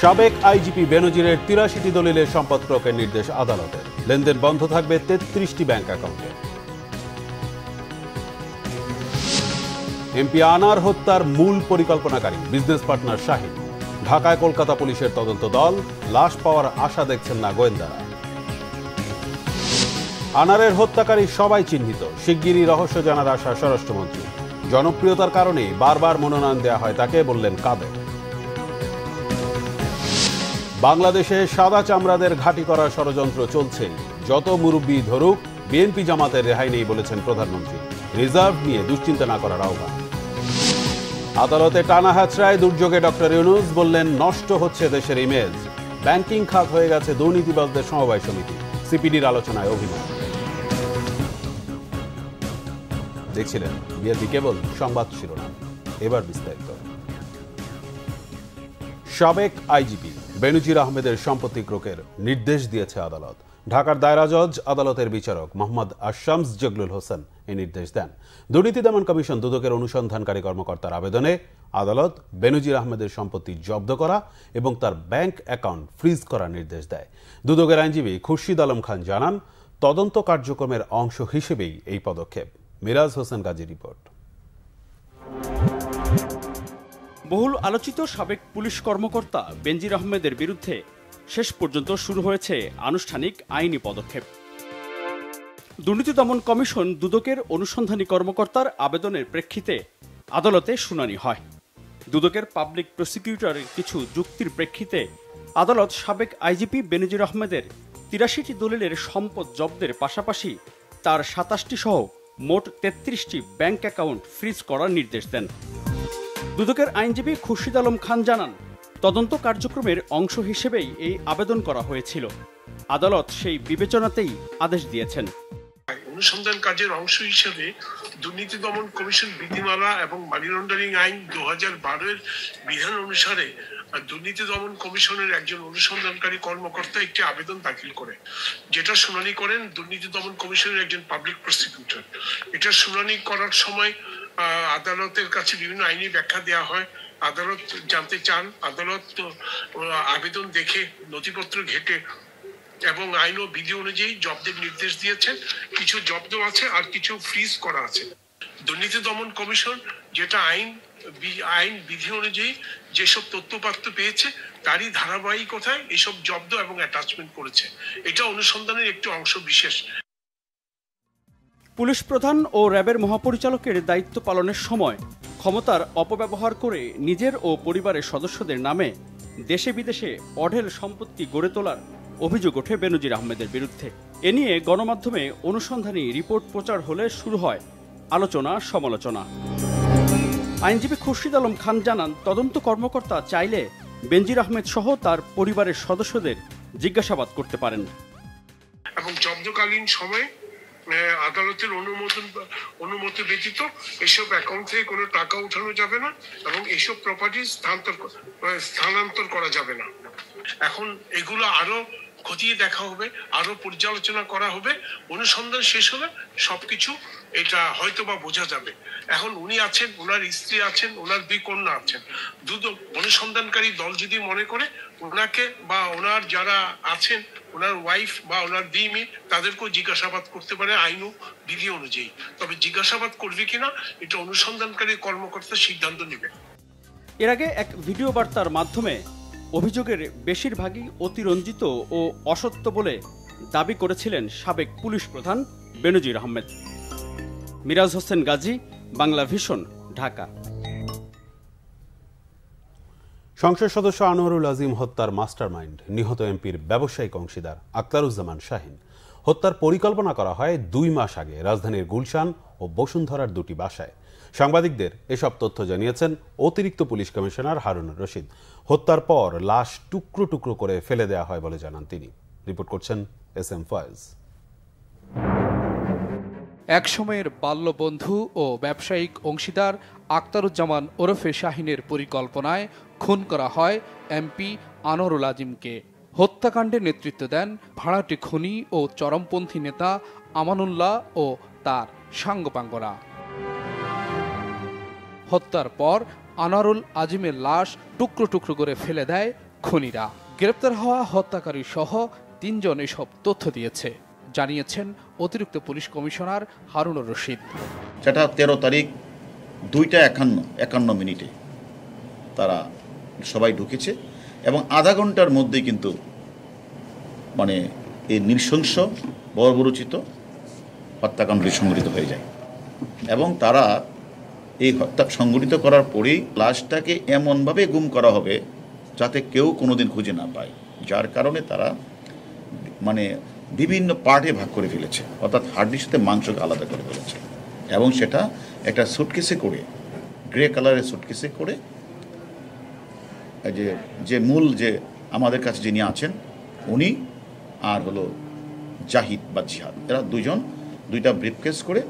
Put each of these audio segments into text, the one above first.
সাবেক আইজিপি বেনজিরের ৮৩টি দলিলের সম্পত্রকের নির্দেশ আদালতের। লেনদেন বন্ধ থাকবে ৩৩টি ব্যাংক অ্যাকাউন্টে। এমপি আনার হত্যার মূল পরিকল্পনাকারী বিজনেস পার্টনার শাহিন। ঢাকায় কলকাতা পুলিশের তদন্ত দল, লাশ পাওয়ার আশা দেখছেন না গোয়েন্দারা। আনারের হত্যাকারী সবাই চিহ্নিত, শিগগিরই রহস্য জানার আশা স্বরাষ্ট্রমন্ত্রী। জনপ্রিয়তার কারণেই বারবার মনোনয়ন দেয়া হয় তাকে, বললেন কাদের। বাংলাদেশে সাদা চামড়াদের ঘাঁটি করার ষড়যন্ত্র চলছে, যত মুরব্বি ধরুক বিএনপি জামাতের রেহাই নেই বলেছেন প্রধানমন্ত্রী। রিজার্ভ নিয়ে দুশ্চিন্তা না করার আহ্বান। আদালতে টানা হ্যাচড়ায় দুর্যোগে ডক্টর ইউনূস বললেন নষ্ট হচ্ছে দেশের ইমেজ। ব্যাংকিং খাত হয়ে গেছে দুর্নীতিবাজদের সমবায় সমিতি। সিপিডির আলোচনায় অভিনয়। দেখছিলেন বিআরবি কেবল সংবাদ শিরোনাম, এবার বিস্তারিত। সাবেক আইজিপি বেনজির আহমেদের সম্পত্তি ক্রোকের নির্দেশ দিয়েছে আদালত। ঢাকার দায়রা জজ আদালতের বিচারক মোহাম্মদ আশামস জগলুল হোসেন এই নির্দেশ দেন। দুর্নীতি দমন কমিশন দুদকের অনুসন্ধানকারী কর্মকর্তার আবেদনে আদালত বেনজির আহমেদের সম্পত্তি জব্দ করা এবং তার ব্যাংক অ্যাকাউন্ট ফ্রিজ করার নির্দেশ দেয়। দুদকের আইনজীবী খুরশিদ আলম খান জানান, তদন্ত কার্যক্রমের অংশ হিসেবেই এই পদক্ষেপ। মিরাজ হোসেন গাজী রিপোর্ট। বহুল আলোচিত সাবেক পুলিশ কর্মকর্তা বেনজির আহমেদের বিরুদ্ধে শেষ পর্যন্ত শুরু হয়েছে আনুষ্ঠানিক আইনি পদক্ষেপ। দুর্নীতি দমন কমিশন দুদকের অনুসন্ধানী কর্মকর্তার আবেদনের প্রেক্ষিতে আদালতে শুনানি হয়। দুদকের পাবলিক প্রসিকিউটরের কিছু যুক্তির প্রেক্ষিতে আদালত সাবেক আইজিপি বেনজির আহমেদের ৮৩টি দলিলের সম্পদ জব্দের পাশাপাশি তার ২৭টি সহ মোট ৩৩টি ব্যাংক অ্যাকাউন্ট ফ্রিজ করার নির্দেশ দেন। দুদকের আইনজীবী খুরশিদ আলম খান জানান, তদন্ত কার্যক্রমের অংশ হিসেবেই এই আবেদন করা হয়েছিল। আদালত সেই বিবেচনাতেই আদেশ দিয়েছেন। অনুসন্ধান কাজের অংশ হিসেবে দুর্নীতি দমন কমিশন বিধিমালা এবং মানি লন্ডারিং আইন ২০১২-এর বিধান অনুসারে দুর্নীতি দমন কমিশনের একজন অনুসন্ধানকারী কর্মকর্তা একটি আবেদন দাখিল করে, যেটা শুনানি করেন দুর্নীতি দমন কমিশনের একজন পাবলিক প্রসিকিউটর। এটা শুনানি করার সময় আদালতের কাছে বিভিন্ন আইনি ব্যাখ্যা দেওয়া হয়। আদালত জানতে চান, আদালত আবেদন দেখে নথিপত্র ঘেটে এবং আইন ও বিধি অনুযায়ী জব্দের নির্দেশ দিয়েছেন। কিছু জব্দ আছে আর কিছু ফ্রিজ করা আছে। দুর্নীতি দমন কমিশন যেটা আইন বিধি অনুযায়ী যেসব তথ্যপাত্র পেয়েছে তারই ধারাবাহিকতায় এসব জব্দ এবং অ্যাটাচমেন্ট করেছে। এটা অনুসন্ধানের একটি অংশ বিশেষ। পুলিশ প্রধান ও র্যাবের মহাপরিচালকের দায়িত্ব পালনের সময় ক্ষমতার অপব্যবহার করে নিজের ও পরিবারের সদস্যদের নামে দেশে বিদেশে অঢেল সম্পত্তি গড়ে তোলার অভিযোগ ওঠে বেনজির আহমেদের বিরুদ্ধে। এ নিয়ে গণমাধ্যমে অনুসন্ধানী রিপোর্ট প্রচার হলে শুরু হয় আলোচনা সমালোচনা। আইনজীবী খুরশিদ আলম খান জানান, তদন্ত কর্মকর্তা চাইলে বেনজির আহমেদ সহ তার পরিবারের সদস্যদের জিজ্ঞাসাবাদ করতে পারেন এবং জব্দকালীন সময়ে আদালতের অনুমতি ব্যতীত এসব অ্যাকাউন্ট থেকে কোনো টাকা উঠানো যাবে না এবং এসব প্রপার্টি স্থানান্তর করা যাবে না। এখন এগুলো আরো খতিয়ে দেখা হবে, আরো পর্যালোচনা করা হবে। অনুসন্ধান শেষ হলে সবকিছু এটা হয়তো বা বোঝা যাবে। এখন উনি আছেন, ওনার স্ত্রী আছেন, ওনার 2 কন্যা আছেন। দুদক অনুসন্ধানকারী দল যদি মনে করে ওনাকে বা ওনার যারা আছেন, ওনার ওয়াইফ বা ওনার 2 মেয়ে, তাদেরকেও জিজ্ঞাসাবাদ করতে পারে আইন ও বিধি অনুযায়ী। তবে জিজ্ঞাসাবাদ করবে কিনা এটা অনুসন্ধানকারী কর্মকর্তা সিদ্ধান্ত নেবে। এর আগে এক ভিডিও বার্তার মাধ্যমে অভিযোগের বেশিরভাগই অতিরঞ্জিত ও অসত্য বলে দাবি করেছিলেন সাবেক পুলিশ প্রধান বেনজির আহমেদ। মিরাজ হোসেন গাজী, বাংলা ভিশন, ঢাকা। সংসদ সদস্য আনোয়ারুল আজিম হত্যার মাস্টারমাইন্ড নিহত এমপির ব্যবসায়িক অংশীদার আক্তারুজ্জামান শাহিন। হত্যার পরিকল্পনা করা হয় 2 মাস আগে রাজধানীর গুলশান ও বসুন্ধরার 2টি বাসায়। সাংবাদিকদের এসব তথ্য জানিয়েছেন অতিরিক্ত পুলিশ কমিশনার হারুনুর রশিদ। হত্যার পর লাশ টুকরো টুকরো করে ফেলে দেওয়া হয় বলে জানান তিনি। রিপোর্ট করছেন SM ফয়েজ। একসময়ের বাল্যবন্ধু ও ব্যবসায়িক অংশীদার আক্তারুজ্জামান ওরফে শাহিনের পরিকল্পনায় খুন করা হয় এমপি আনোয়ারুল আজিমকে। হত্যাকাণ্ডে নেতৃত্ব দেন ভাড়াটে খুনি ও চরমপন্থী নেতা আমানুল্লাহ ও তার সাঙ্গপাঙ্গরা। হত্যার পর আনোয়ারুল আজিমের লাশ টুকরো টুকরো করে ফেলে দেয় খুনিরা। গ্রেপ্তার হওয়া হত্যাকারী সহ 3 জন এসব তথ্য দিয়েছে, জানিয়েছেন অতিরিক্ত পুলিশ কমিশনার হারুনুর রশিদ। সেটা 13 তারিখ 2:51 তারা সবাই ঢুকেছে এবং আধা ঘন্টার মধ্যেই কিন্তু মানে এই নৃশংস বর্বরোচিত হত্যাকাণ্ডটি সংঘটিত হয়ে যায় এবং তারা এই হত্যা সংঘটিত করার পরেই লাশটাকে এমনভাবে গুম করা হবে যাতে কেউ কোনোদিন খুঁজে না পায়, যার কারণে তারা মানে বিভিন্ন পার্টে ভাগ করে ফেলেছে, অর্থাৎ হাড্ডির সাথে মাংসকে আলাদা করে ফেলেছে এবং সেটা একটা সুটকেসে করে, গ্রে কালারের সুটকেসে করে যে মূল যে আমাদের কাছে যিনি আছেন উনি আর হলো জাহিদ বা জিহাদ, এরা দুইটা ব্রিফকেস করে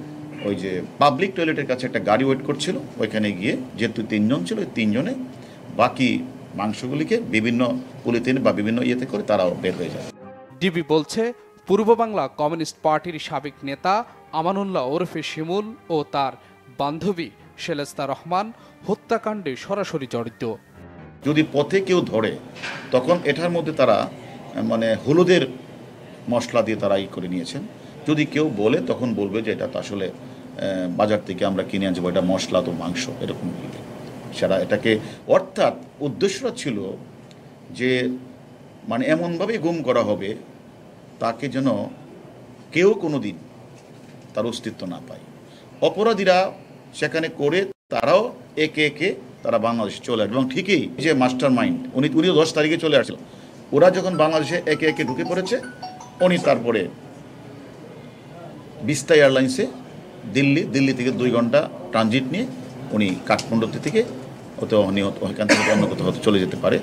ওই যে পাবলিক টয়লেটের কাছে একটা গাড়ি ওয়েট করছিল, ওইখানে গিয়ে যেহেতু 3 জন ছিল, 3 জনে বাকি মাংসগুলিকে বিভিন্ন পলিথিন বা বিভিন্ন ইয়েতে করে তারাও বের হয়ে যায়। ডিবি বলছে, পূর্ব বাংলা কমিউনিস্ট পার্টির সাবেক নেতা আমানুল্লাহ ওরফে শিমুল ও তার বান্ধবী শেলেস্তা রহমান হত্যাকাণ্ডে সরাসরি জড়িত। যদি পথে কেউ ধরে তখন এটার মধ্যে তারা মানে হলুদের মশলা দিয়ে তারা করে নিয়েছেন। যদি কেউ বলে তখন বলবে যে এটা তো আসলে বাজার থেকে আমরা কিনে আনছি, এটা মশলা তো মাংস, এরকম বলবে সেটা এটাকে। অর্থাৎ উদ্দেশ্যটা ছিল যে মানে এমনভাবে গুম করা হবে তাকে যেন কেউ কোনো দিন তার অস্তিত্ব না পায়। অপরাধীরা সেখানে করে তারাও একে একে তারা বাংলাদেশে চলে আসবে এবং ঠিকই যে মাস্টার মাইন্ড উনিও 10 তারিখে চলে আসছিল, ওরা যখন বাংলাদেশে একে একে ঢুকে পড়েছে উনি তারপরে বিস্তা এয়ারলাইন্সে দিল্লি থেকে 2 ঘন্টা ট্রানজিট নিয়ে উনি কাঠমান্ডু থেকে ওইখান থেকে অন্য কোথাও চলে যেতে পারে।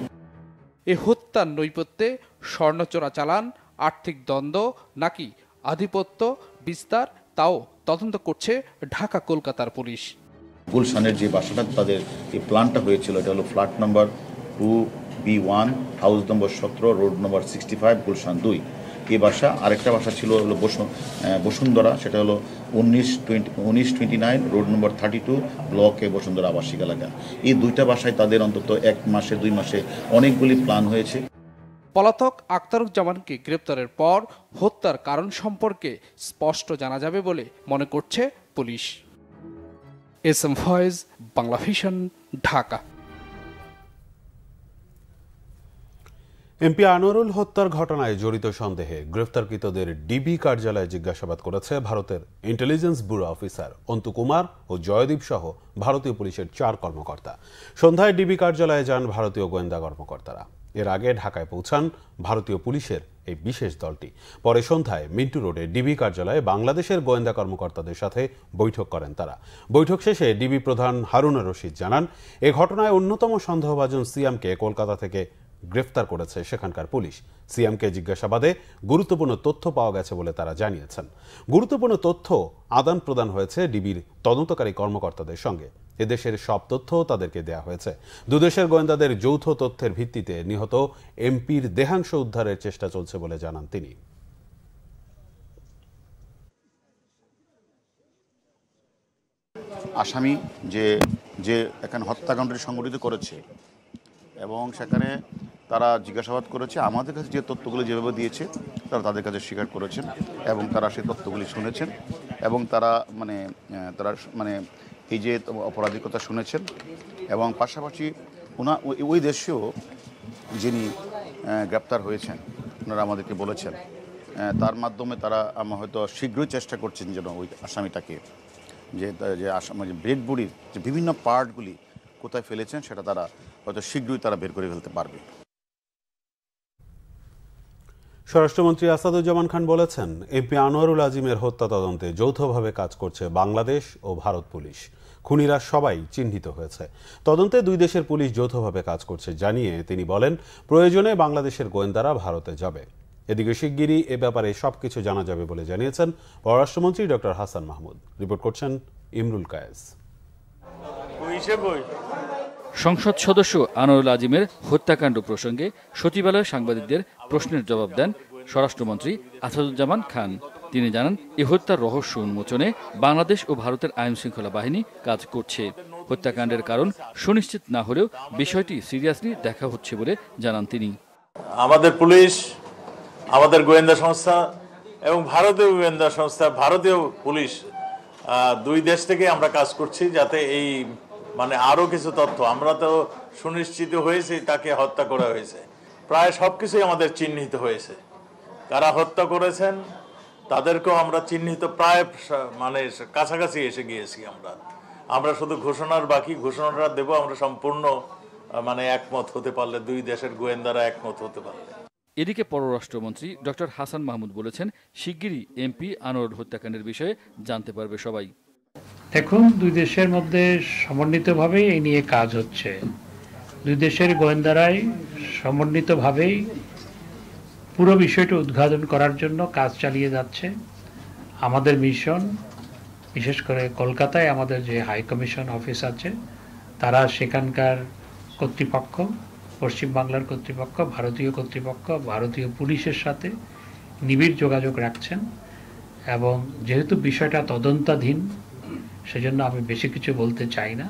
এ হত্যার নৈপথ্যে স্বর্ণচোরা চালান, আর্থিক দ্বন্দ্ব নাকি আধিপত্য বিস্তার, তাও তদন্ত করছে ঢাকা কলকাতার পুলিশ। গুলশানের যে বাসাটা তাদের এই প্ল্যানটা হয়েছিল, এটা হলো flat number 2B1, house number 17, road number 65, Gulshan 2। এই বাসা, আরেকটা বাসা ছিল হলো বসুন্ধরা, সেটা হলো 1929, রোড নম্বর 32, ব্লকে বসুন্ধরা আবাসিক এলাকা। এই 2টা বাসায় তাদের অন্তত 1 মাসে 2 মাসে অনেকগুলি প্ল্যান হয়েছে। পলাতক আখতারুজ্জামানকে গ্রেপ্তারের পর হত্যার কারণ সম্পর্কে স্পষ্ট জানা যাবে বলে মনে করছে police. SM Foyez, Bangla vision, Dhaka. MP Anwarul হত্যার ঘটনায় জড়িত সন্দেহে গ্রেফতারকৃতদের ডিবি কার্যালয়ে জিজ্ঞাসাবাদ করেছে ভারতের intelligence bureau officer Antu Kumar ও জয়দীপ সহ ভারতীয় পুলিশের 4 কর্মকর্তা। সন্ধ্যায় ডিবি কার্যালয়ে যান ভারতীয় গোয়েন্দা কর্মকর্তারা। এর আগে ঢাকায় পৌঁছান ভারতীয় পুলিশের এই বিশেষ দলটি। পরে সন্ধ্যায় মিন্টু রোডে ডিবি কার্যালয়ে বাংলাদেশের গোয়েন্দা কর্মকর্তাদের সাথে বৈঠক করেন তারা। বৈঠক শেষে ডিবি প্রধান হারুনুর রশিদ জানান, এ ঘটনায় অন্যতম সন্দেহভাজন সিয়ামকে কলকাতা থেকে গ্রেফতার করেছে সেখানকার পুলিশ। সিয়ামকে জিজ্ঞাসাবাদে গুরুত্বপূর্ণ তথ্য পাওয়া গেছে বলে তারা জানিয়েছেন। গুরুত্বপূর্ণ তথ্য আদান প্রদান হয়েছে ডিবির তদন্তকারী কর্মকর্তাদের সঙ্গে। এদেশের সব তথ্য তাদেরকে দেয়া হয়েছে। দুদেশের গোয়েন্দাদের যৌথ তথ্যের ভিত্তিতে নিহত এমপির দেহাংশ উদ্ধারের চেষ্টা চলছে বলে জানান তিনি। আসামি যে এখানে হত্যাকাণ্ডটি সংঘটিত করেছে এবং সেখানে তারা জিজ্ঞাসাবাদ করেছে, আমাদের কাছে যে তথ্যগুলি যেভাবে দিয়েছে তারা তাদের কাছে স্বীকার করেছেন এবং তারা সেই তথ্যগুলি শুনেছেন এবং তারা মানে এই যে অপরাধীর কথা শুনেছেন এবং পাশাপাশি ওই দেশেও যিনি গ্রেপ্তার হয়েছেন ওনারা আমাদেরকে বলেছেন, তার মাধ্যমে তারা হয়তো শীঘ্রই চেষ্টা করছেন যেন ওই আসামিটাকে যে ডেড বডির যে বিভিন্ন পার্টগুলি কোথায় ফেলেছেন সেটা তারা হয়তো শীঘ্রই তারা বের করে ফেলতে পারবে। স্বরাষ্ট্রমন্ত্রী আসাদুজ্জামান খান বলেছেন, এমপি আনোয়ারুল আজিমের হত্যা তদন্তে যৌথভাবে কাজ করছে বাংলাদেশ ও ভারত পুলিশ। খুনিরা সবাই চিহ্নিত হয়েছে। তদন্তে 2 দেশের পুলিশ যৌথভাবে কাজ করছে জানিয়ে তিনি বলেন, প্রয়োজনে বাংলাদেশের গোয়েন্দারা ভারতে যাবে। এদিকে শিগগিরই এ ব্যাপারে সবকিছু জানা যাবে বলে জানিয়েছেন পররাষ্ট্রমন্ত্রী ডক্টর হাসান মাহমুদ। রিপোর্ট করছেন ইমরুল কায়েস। সংসদ সদস্য আনোয়ারুল আজিমের হত্যাকাণ্ড প্রসঙ্গে সচিবালয়ে সাংবাদিকদের প্রশ্নের জবাব দেন স্বরাষ্ট্রমন্ত্রী আসাদুজ্জামান খান। তিনি জানান, এই হত্যার রহস্য উন্মোচনে বাংলাদেশ ও ভারতের আইনশৃঙ্খলা বাহিনী কাজ করছে। হত্যাকাণ্ডের কারণ সুনিশ্চিত না হলেও বিষয়টি সিরিয়াসলি দেখা হচ্ছে বলে জানান তিনি। আমাদের পুলিশ, আমাদের গোয়েন্দা সংস্থা এবং ভারতীয় গোয়েন্দা সংস্থা, ভারতীয় পুলিশ, দুই দেশ থেকে আমরা কাজ করছি যাতে এই আরো কিছু তথ্য, আমরা তো সুনিশ্চিত হয়েছে তাকে হত্যা করা হয়েছে, প্রায় সবকিছুই আমাদের চিহ্নিত হয়েছে। কারা হত্যা করেছেন তাদেরকেও আমরা চিহ্নিত, প্রায় কাছাকাছি এসে গিয়েছি। আমরা শুধু ঘোষণার বাকি, ঘোষণাটা দেব আমরা সম্পূর্ণ একমত হতে পারলে, দুই দেশের গোয়েন্দারা একমত হতে পারলে। এদিকে পররাষ্ট্রমন্ত্রী ডক্টর হাসান মাহমুদ বলেছেন, শিগগিরই এমপি আনোয়ারুল হত্যাকাণ্ডের বিষয়ে জানতে পারবে সবাই। দেখুন, দুই দেশের মধ্যে সমন্বিতভাবেই এই নিয়ে কাজ হচ্ছে। দুই দেশের গোয়েন্দারাই সমন্বিতভাবেই পুরো বিষয়টি উদ্ঘাটন করার জন্য কাজ চালিয়ে যাচ্ছে। আমাদের মিশন, বিশেষ করে কলকাতায় আমাদের যে হাই কমিশন অফিস আছে, তারা সেখানকার কর্তৃপক্ষ, পশ্চিমবাংলার কর্তৃপক্ষ, ভারতীয় কর্তৃপক্ষ, ভারতীয় পুলিশের সাথে নিবিড় যোগাযোগ রাখছেন। এবং যেহেতু বিষয়টা তদন্তাধীন, সেজন্য আমি বেশি কিছু বলতে চাই না।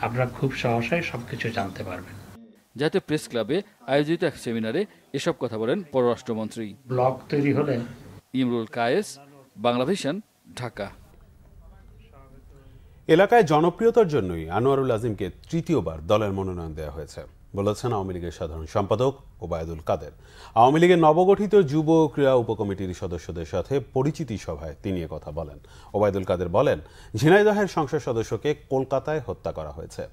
আপনারা খুব সহসাই সবকিছু জানতে পারবেন। জাতীয় প্রেস ক্লাবে আয়োজিত এক সেমিনারে এসব কথা বলেন পররাষ্ট্রমন্ত্রী। ব্লক তৈরি হলে ইমরুল কায়েস, বাংলাভিশন, ঢাকা। এলাকায় জনপ্রিয়তার জন্যই আনোয়ারুল আজিমকে তৃতীয়বার দলের মনোনয়ন দেওয়া হয়েছে বলেছেন আওয়ামী লীগের সাধারণ সম্পাদক ওবায়দুল কাদের। আওয়ামী লীগের নবগঠিত যুব ক্রীড়া উপকমিটির সদস্যদের সাথে পরিচিতি সভায় তিনি কথা বলেন। ওবায়দুল কাদের বলেন, ঝিনাইদহের সংসদ সদস্যকে কলকাতায় হত্যা করা হয়েছে।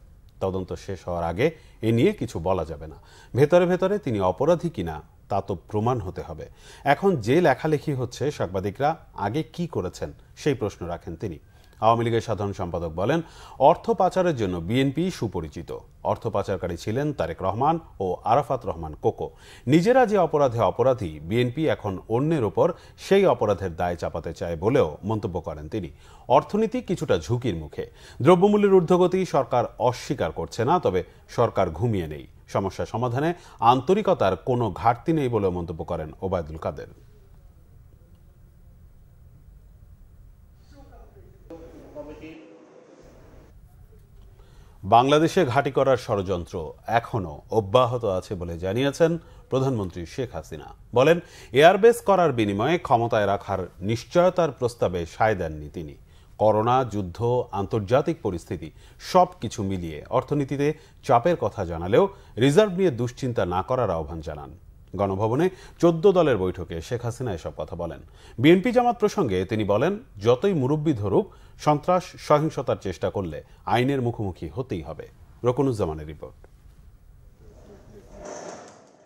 তদন্ত শেষ হওয়ার আগে এ নিয়ে কিছু বলা যাবে না। ভেতরে ভেতরে তিনি অপরাধী কিনা তা তো প্রমাণ হতে হবে। এখন যে লেখালেখি হচ্ছে, সাংবাদিকরা আগে কি করেছেন সেই প্রশ্ন রাখেন তিনি। আওয়ামী লীগের সাধারণ সম্পাদক বলেন, অর্থ পাচারের জন্য বিএনপি সুপরিচিত। অর্থ পাচারকারী ছিলেন তারেক রহমান ও আরাফাত রহমান কোকো। নিজেরা যে অপরাধে অপরাধী, বিএনপি এখন অন্যের ওপর সেই অপরাধের দায় চাপাতে চায় বলেও মন্তব্য করেন তিনি। অর্থনীতি কিছুটা ঝুঁকির মুখে। দ্রব্যমূল্যের ঊর্ধ্বগতি সরকার অস্বীকার করছে না, তবে সরকার ঘুমিয়ে নেই। সমস্যা সমাধানে আন্তরিকতার কোনো ঘাটতি নেই বলেও মন্তব্য করেন ওবায়দুল কাদের। বাংলাদেশে ঘাঁটি করার ষড়যন্ত্র এখনও অব্যাহত আছে বলে জানিয়েছেন প্রধানমন্ত্রী শেখ হাসিনা। বলেন, এয়ারবেস করার বিনিময়ে ক্ষমতায় রাখার নিশ্চয়তার প্রস্তাবে সায় দেননি তিনি। করোনা, যুদ্ধ, আন্তর্জাতিক পরিস্থিতি সবকিছু মিলিয়ে অর্থনীতিতে চাপের কথা জানালেও রিজার্ভ নিয়ে দুশ্চিন্তা না করার আহ্বান জানান। গণভবনে 14 দলের বৈঠকে শেখ হাসিনা এসব কথা বলেন। বিএনপি জামাত প্রসঙ্গে তিনি বলেন, যতই মুরব্বি ধরুক, সন্ত্রাস সহিংসতার চেষ্টা করলে আইনের মুখোমুখি হতেই হবে। রকুনুজ্জামানের রিপোর্ট।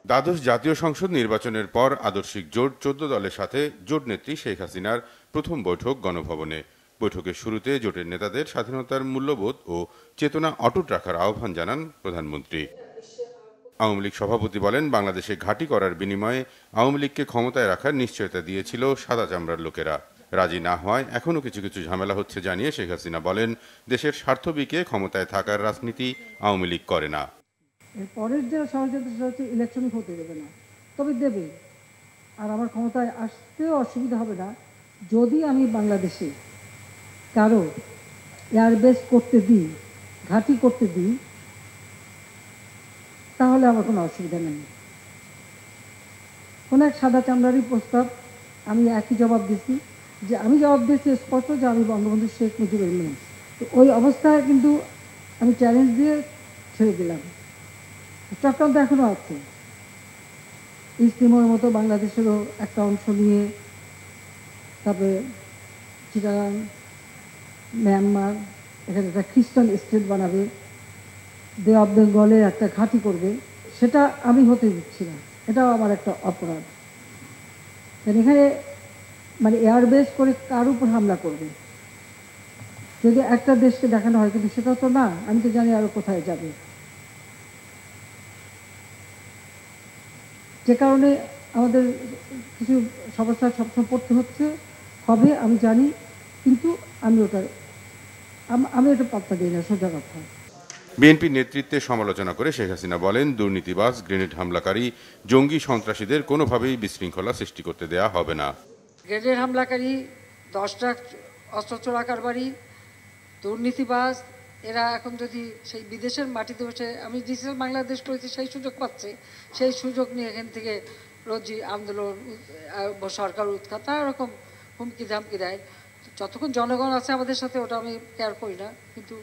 দ্বাদশ জাতীয় সংসদ নির্বাচনের পর আদর্শিক জোট 14 দলের সাথে জোট নেত্রী শেখ হাসিনার প্রথম বৈঠক গণভবনে। বৈঠকের শুরুতে জোটের নেতাদের স্বাধীনতার মূল্যবোধ ও চেতনা অটুট রাখার আহ্বান জানান প্রধানমন্ত্রী। আওয়ামী লীগ সভাপতি বলেন, বাংলাদেশে ঘাঁটি করার বিনিময়ে আওয়ামী লীগকে ক্ষমতায় রাখার নিশ্চয়তা দিয়েছিল সাদা চামড়ার লোকেরা। রাজি না হওয়ায় এখনও কিছু কিছু ঝামেলা হচ্ছে জানিয়ে শেখ হাসিনা বলেন, দেশের স্বার্থ বিকে ক্ষমতায় থাকার রাজনীতি আওয়ামী লীগ করে না। পরের যারা ষড়যন্ত্র ইলেকশনই হতে দেবে না, তবে দেবে। আর আমার ক্ষমতায় আসতেও অসুবিধা হবে না যদি আমি বাংলাদেশে কারো এয়ারবেস করতে দিই, ঘাঁটি করতে দিই, তাহলে আমার কোনো অসুবিধা নেই। কোনো এক সাদা চামড়ারই প্রস্তাব আমি একই জবাব দিচ্ছি, যে আমি জবাব দিচ্ছি স্পষ্ট যে আমি বঙ্গবন্ধু শেখ মুজিবুর রহমান। তো ওই অবস্থায় কিন্তু আমি চ্যালেঞ্জ দিয়ে ছেড়ে দিলাম। চক্রান্ত এখনও আছে। ইস্তিমোর মতো বাংলাদেশেরও একটা অংশ নিয়ে, তারপরে চিটাগাং, মিয়ানমার, এখানে একটা খ্রিস্টান স্টেট বানাবে, বে অফ বেঙ্গলে একটা ঘাঁটি করবে, সেটা আমি হতে দিচ্ছি না। এটাও আমার একটা অপরাধ। এখানে এয়ারবেস করে কার উপর হামলা করবে, যদি একটা দেশকে দেখানো হয়, কিন্তু সেটা তো না। আমি তো জানি আরো কোথায় যাবে। যে কারণে আমাদের কিছু সমস্যার সবসময় পড়তে হচ্ছে, হবে আমি জানি, কিন্তু আমি এটা পাত্তা দিই না, সোজা কথা। বিএনপি নেতৃত্বে সমালোচনা করে শেখ হাসিনা বলেন, দুর্নীতিবাজ, গ্রেনেড হামলাকারী, জঙ্গি সন্ত্রাসীদের কোনোভাবেই বিশৃঙ্খলা সৃষ্টি করতে দেয়া হবে না। গ্রেনেড হামলাকারী, 10টা অস্ত্র চোরাকারবারী, দুর্নীতিবাজ, এরা এখন যদি সেই বিদেশের মাটিতে বসে, আমি ডিজিটাল বাংলাদেশ করেছি, সেই সুযোগ পাচ্ছে, সেই সুযোগ নিয়ে এখান থেকে রোজই আন্দোলন, সরকার উৎখাত, তারা এরকম হুমকি ধামকি দেয়। যতক্ষণ জনগণ আছে আমাদের সাথে ওটা আমি কেয়ার করি না, কিন্তু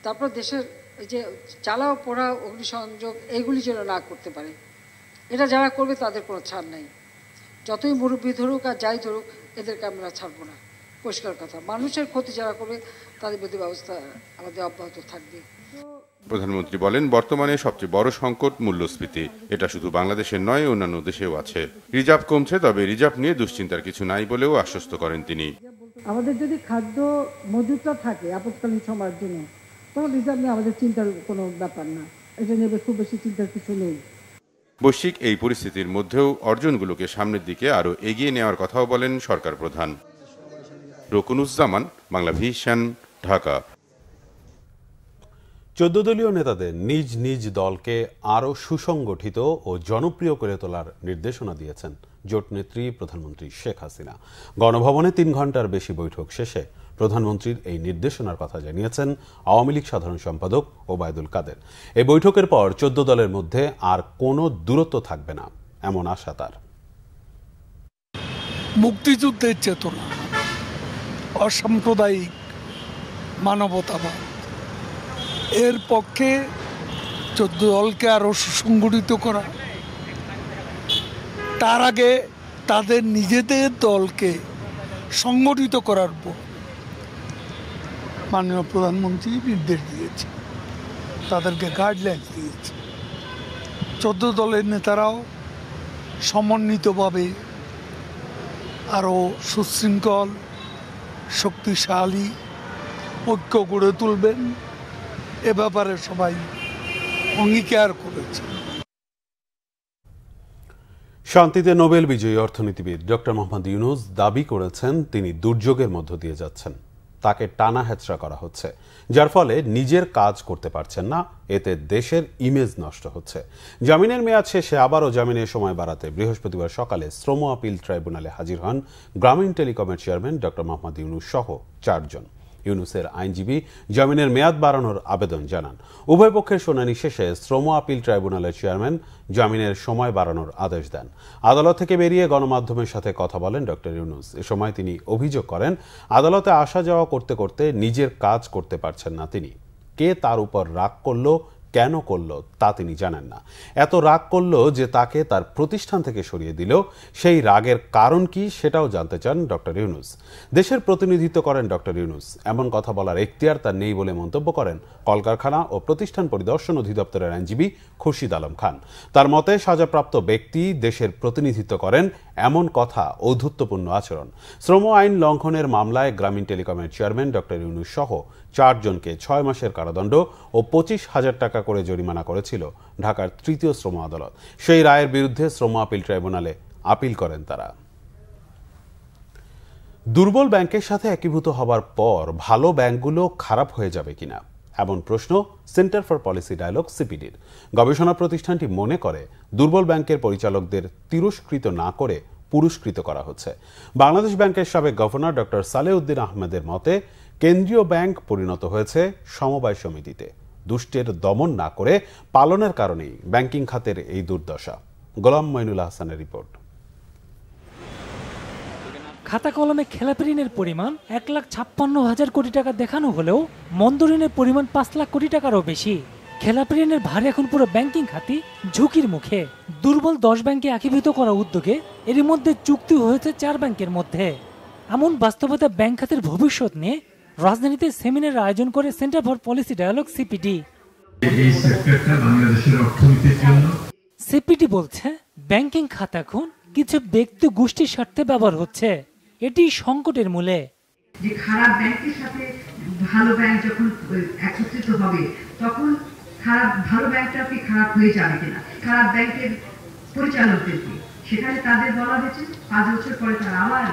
তারপর দেশের এই যে জ্বালাও পোড়া অগ্নিসংযোগ এইগুলি যেন না করতে পারে, এটা যারা করবে তাদের কোনো ছাড় নাই। যতই মুরব্বী ধরুক আর যাই ধরুক, এদেরকে আমরা ছাড়বো না। পরিষ্কার কথা, মানুষের ক্ষতি যারা করবে তাদের প্রতি ব্যবস্থা আমাদের অব্যাহত থাকবে। প্রধানমন্ত্রী বলেন, বর্তমানে সবচেয়ে বড় সংকট মূল্যস্ফীতি। এটা শুধু বাংলাদেশের নয়, অন্যান্য দেশেও আছে। রিজার্ভ কমছে, তবে রিজার্ভ নিয়ে দুশ্চিন্তার কিছু নাই বলেও আশ্বস্ত করেন তিনি। আমাদের যদি খাদ্য মজুতটা থাকে আপৎকালীন সময়ের জন্য, তখন রিজার্ভ নিয়ে আমাদের চিন্তার কোনো ব্যাপার না, এটা নিয়ে খুব বেশি চিন্তার কিছু নেই। বৈশ্বিক এই পরিস্থিতির মধ্যেও অর্জনগুলোকে সামনের দিকে আরো এগিয়ে নেওয়ার কথাও বলেন সরকার প্রধান। রকুনুজ্জামান, বাংলা ভিশন, ঢাকা। 14 দলীয় নেতাদের নিজ নিজ দলকে আরও সুসংগঠিত ও জনপ্রিয় করে তোলার নির্দেশনা দিয়েছেন জোট নেত্রী প্রধানমন্ত্রী শেখ হাসিনা। গণভবনে 3 ঘণ্টার বেশি বৈঠক শেষে প্রধানমন্ত্রীর এই নির্দেশনার কথা জানিয়েছেন আওয়ামী লীগ সাধারণ সম্পাদক ওবায়দুল কাদের। এই বৈঠকের পর 14 দলের মধ্যে আর কোনো দূরত্ব থাকবে না, এমন আশা তার। মুক্তিযুদ্ধের চেতনা, অসাম্প্রদায়িক মানবতাবাদ, এর পক্ষে 14 দলকে আরো সুসংগঠিত করা, তার আগে তাদের নিজেদের দলকে সংগঠিত করার উপর মাননীয় প্রধানমন্ত্রী নির্দেশ দিয়েছে, তাদেরকে গাইডলাইন দিয়েছে। 14 দলের নেতারাও সমন্বিতভাবে আরও সুশৃঙ্খল, শক্তিশালী ঐক্য গড়ে তুলবেন, এ ব্যাপারে সবাই অঙ্গীকার করেছে। শান্তিতে নোবেল বিজয়ী অর্থনীতিবিদ ডক্টর মোহাম্মদ ইউনূস দাবি করেছেন তিনি দুর্যোগের মধ্য দিয়ে যাচ্ছেন, তাকে টানা হেঁচড়া করা হচ্ছে, যার ফলে নিজের কাজ করতে পারছেন না, এতে দেশের ইমেজ নষ্ট হচ্ছে। জামিনের মেয়াদ শেষে আবারও জামিনের সময় বাড়াতে বৃহস্পতিবার সকালে শ্রম আপিল ট্রাইব্যুনালে হাজির হন গ্রামীণ টেলিকমের চেয়ারম্যান ডক্টর মোহাম্মদ ইউনূস সহ 4 জন। ইউনূসের আইনজীবী জামিনের মেয়াদ বাড়ানোর আবেদন জানান। উভয় পক্ষের শুনানি শেষে শ্রম আপিল ট্রাইব্যুনালের চেয়ারম্যান জামিনের সময় বাড়ানোর আদেশ দেন। আদালত থেকে বেরিয়ে গণমাধ্যমের সাথে কথা বলেন ডক্টর ইউনূস। এ সময় তিনি অভিযোগ করেন, আদালতে আসা যাওয়া করতে করতে নিজের কাজ করতে পারছেন না তিনি। কে তার উপর রাগ করলো, কেন করলো তা তিনি জানেন না। এত রাগ করলো যে তাকে তার প্রতিষ্ঠান থেকে সরিয়ে দিল, সেই রাগের কারণ কি সেটাও জানতে চান ডক্টর ইউনূস। দেশের প্রতিনিধিত্ব করেন ডক্টর ইউনূস, এমন কথা বলার এখতিয়ার তার নেই বলে মন্তব্য করেন কলকারখানা ও প্রতিষ্ঠান পরিদর্শন অধিদপ্তরের আইনজীবী খুরশিদ আলম খান। তার মতে, সাজাপ্রাপ্ত ব্যক্তি দেশের প্রতিনিধিত্ব করেন, এমন কথা ঔদ্ধত্যপূর্ণ আচরণ। শ্রম আইন লঙ্ঘনের মামলায় গ্রামীণ টেলিকমের চেয়ারম্যান ডক্টর ইউনূস সহ 4 জনকে 6 মাসের কারাদণ্ড ও 25,000 টাকা করে জরিমানা করেছিল ঢাকার তৃতীয় শ্রম আদালত। সেই রায়ের বিরুদ্ধে শ্রম আপিল ট্রাইব্যুনালে আপিল করেন তারা। দুর্বল ব্যাংকের সাথে একীভূত হবার পর ভালো ব্যাংকগুলো খারাপ হয়ে যাবে কিনা, এমন প্রশ্ন সেন্টার ফর পলিসি ডায়ালগ সিপিডির। গবেষণা প্রতিষ্ঠানটি মনে করে দুর্বল ব্যাংকের পরিচালকদের তিরস্কৃত না করে পুরস্কৃত করা হচ্ছে। বাংলাদেশ ব্যাংকের সাবেক গভর্নর ডক্টর সালেউদ্দিন আহমেদের মতে, কেন্দ্রীয় ব্যাংক পরিণত হয়েছে সমবায় সমিতিতে। দুষ্টের দমন না করে পালনের কারণেই ব্যাংকিং খাতের এই দুর্দশা। গোলাম মঈনুল হাসানের রিপোর্ট। খাতা কলমে খেলাপি ঋণের পরিমাণ 1,56,000 কোটি টাকা দেখানো হলেও মন্দ ঋণের পরিমাণ 5 লাখ কোটি টাকারও বেশি। খেলাপি ঋণের ভার এখন পুরো ব্যাংকিং খাতই ঝুঁকির মুখে। দুর্বল 10 ব্যাংকে একীভূত করা উদ্যোগে এরই মধ্যে চুক্তি হয়েছে 4 ব্যাংকের মধ্যে। এমন বাস্তবতা ব্যাংক খাতের ভবিষ্যৎ নিয়ে রাজধানীতে সেমিনার আয়োজন করে Centre for Policy Dialogue CPD. CPD বলছে, ব্যাংকিং খাত এখন কিছু ব্যক্তি গোষ্ঠীর স্বার্থে ব্যবহার হচ্ছে, এটি সংকটের মূলে। যে খারাপ ব্যাংকের সাথে ভালো ব্যাংক যখন একত্রিত হবে, তখন ভালো ব্যাংকটা কি খারাপ হয়ে যাবে কিনা, খারাপ ব্যাংকের পরিচালকদেরকে সেখানে তাদের বলা হয়েছে 5 বছর পরে তারা আবার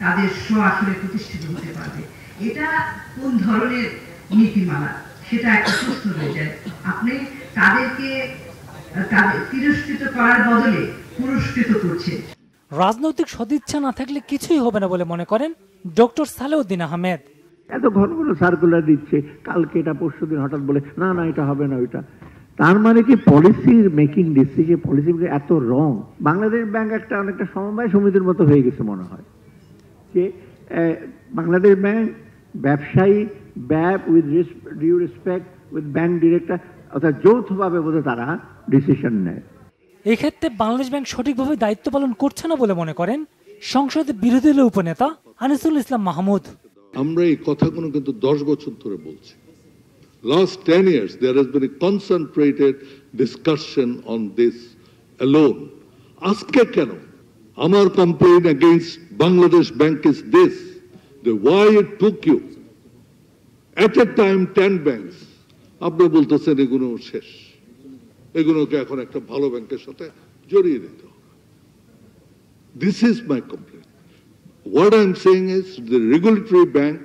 তাদের আসলে প্রতিষ্ঠিত হতে পারবে। এটা কোন ধরনের নীতিমালা, সেটা একটা প্রশ্ন হয়ে যায়। আপনি তাদেরকে তিরস্কৃত করার বদলে পুরস্কৃত করছেন। রাজনৈতিক সদিচ্ছা না থাকলে কিছুই হবে না বলে মনে করেন ডক্টর সালেউদ্দিন আহমেদ। এত ঘন ঘন সার্কুলার দিচ্ছে, কালকে এটা পরশুদিন হঠাৎ বলে না না এটা হবে না ওইটা। তার মানে কি পলিসির মেকিং ডিসিশন, পলিসি এত রং। বাংলাদেশ ব্যাংক একটা অনেকটা সমবায় সমিতির মতো হয়ে গেছে মনে হয়, যে বাংলাদেশ ব্যাংক ব্যবসায়ী ব্যাপ with due respect with bank director অর্থাৎ যৌথভাবে বোধ তারা ডিসিশন নেয়। এক্ষেত্রে বাংলাদেশ ব্যাংক সঠিকভাবে দায়িত্ব পালন করছে না বলে মনে করেন সংসদে বিরোধী দলের উপনেতা আনিসুল ইসলাম মাহমুদ। আমরা এই কথাগুলো কিন্তু 10 বছর ধরে বলছি। Last 10 years there has been a concentrated discussion on this alone. আজকে কেন আমার complaint against Bangladesh Bank is this, that why it took you at a time 10 banks, আপনি বলতেছেন এগুলো শেষ, এগুলোকে এখন একটা ভালো ব্যাংকের সাথে জড়িয়ে দিতে হবে। This is my complaint. What I'm saying is the regulatory bank,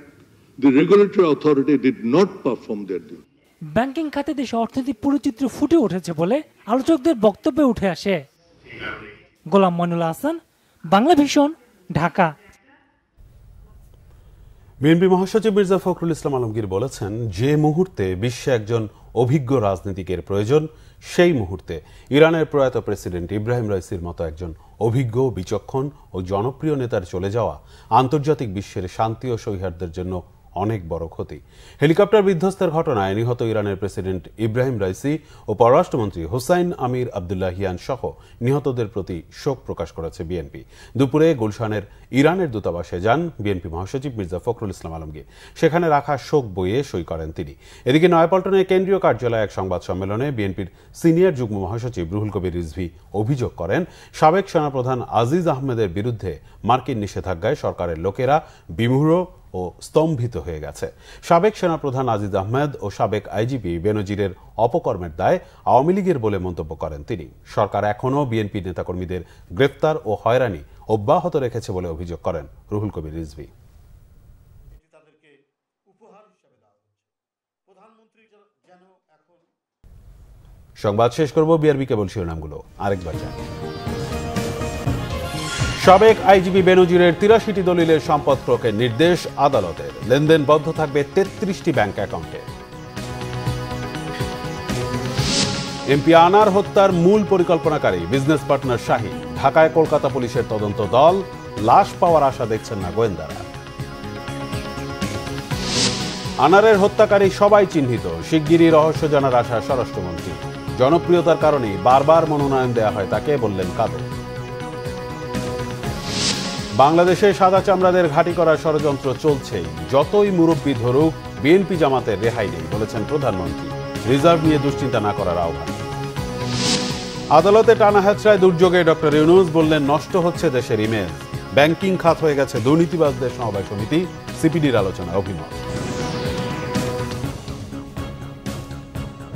the regulatory authority did not perform their duty. Banking খাতে দেশে অর্থনৈতিক পুরোচিত্র ফুটে উঠেছে বলে আলোচকদের বক্তব্যে উঠে আসে। গোলাম মইনুল হাসান, বাংলা ভিশন, ঢাকা। বিএনপি মহাসচিব মির্জা ফখরুল ইসলাম আলমগীর বলেছেন, যে মুহূর্তে বিশ্বে একজন অভিজ্ঞ রাজনীতিকের প্রয়োজন, সেই মুহূর্তে ইরানের প্রয়াত প্রেসিডেন্ট ইব্রাহিম রাইসির মতো একজন অভিজ্ঞ, বিচক্ষণ ও জনপ্রিয় নেতার চলে যাওয়া আন্তর্জাতিক বিশ্বের শান্তি ও সৌহার্দ্যের জন্য অনেক বড় ক্ষতি। হেলিকপ্টার বিধ্বস্তের ঘটনায় নিহত ইরানের প্রেসিডেন্ট ইব্রাহিম রাইসি ও পররাষ্ট্রমন্ত্রী হুসাইন আমির আবদুল্লাহিয়ান সহ নিহতদের প্রতি শোক প্রকাশ করেছে বিএনপি। দুপুরে গুলশানের ইরানের দূতাবাসে যান বিএনপি মহাসচিব মির্জা ফখরুল ইসলাম আলমগীর। সেখানে রাখা শোক বইয়ে সই করেন তিনি। এদিকে নয়াপল্টনে কেন্দ্রীয় কার্যালয়ে এক সংবাদ সম্মেলনে বিএনপির সিনিয়র যুগ্ম মহাসচিব রুহুল কবির রিজভী অভিযোগ করেন, সাবেক সেনাপ্রধান আজিজ আহমেদের বিরুদ্ধে মার্কিন নিষেধাজ্ঞায় সরকারের লোকেরা বিমূঢ় ও স্তম্ভিত হয়ে গেছে। সাবেক সেনাপ্রধান আজিজ আহমেদ ও সাবেক আইজিপি বেনজিরের অপকর্মের দায় আওয়ামী লীগের বলে মন্তব্য করেন তিনি। সরকার এখনও বিএনপি নেতাকর্মীদের গ্রেফতার ও হয়রানি অব্যাহত রেখেছে বলে অভিযোগ করেন রুহুল কবির রিজভী। সংবাদ শেষ করব, বিআরবি কেবল শিরোনামগুলো আরেকবার জানি। সাবেক আইজিপি বেনজিরের ৮৩টি দলিলের সম্পদ ক্রয়ের নির্দেশ আদালতের। লেনদেন বন্ধ থাকবে ৩৩টি ব্যাংক অ্যাকাউন্টে। এমপি আনার হত্যার মূল পরিকল্পনাকারী বিজনেস পার্টনার শাহীন। ঢাকায় কলকাতা পুলিশের তদন্ত দল, লাশ পাওয়ার আশা দেখছেন না গোয়েন্দারা। আনারের হত্যাকারী সবাই চিহ্নিত, শিগগিরই রহস্য জানার আশা স্বরাষ্ট্রমন্ত্রী। জনপ্রিয়তার কারণেই বারবার মনোনয়ন দেয়া হয় তাকে, বললেন কাদের। বাংলাদেশে সাদা চামড়াদের ঘাঁটি করার ষড়যন্ত্র চলছেই, যতই মুরব্বি ধরুক বিএনপি জামাতের রেহাই নেই, বলেছেন প্রধানমন্ত্রী। রিজার্ভ নিয়ে দুশ্চিন্তা না করার আহ্বান। আদালতে টানা হেঁচড়ায় দুর্যোগে ডক্টর ইউনূস বললেন, নষ্ট হচ্ছে দেশের ইমেজ। ব্যাংকিং খাত হয়ে গেছে দুর্নীতিবাজদের সমবায় সমিতি, সিপিডির আলোচনায় অভিমত।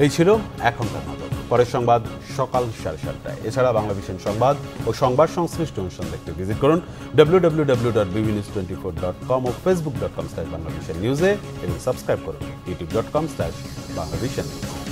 এই ছিল এখনকার মতো। পরের সংবাদ সকাল 7:30টায়। এছাড়া বাংলা ভিশন সংবাদ ও সংবাদ সংশ্লিষ্ট অনুষ্ঠান দেখতে ভিজিট করুন www.bbnews24.com ও facebook.com/banglavishnnews এবং সাবস্ক্রাইব করুন youtube.com/banglavishnnews।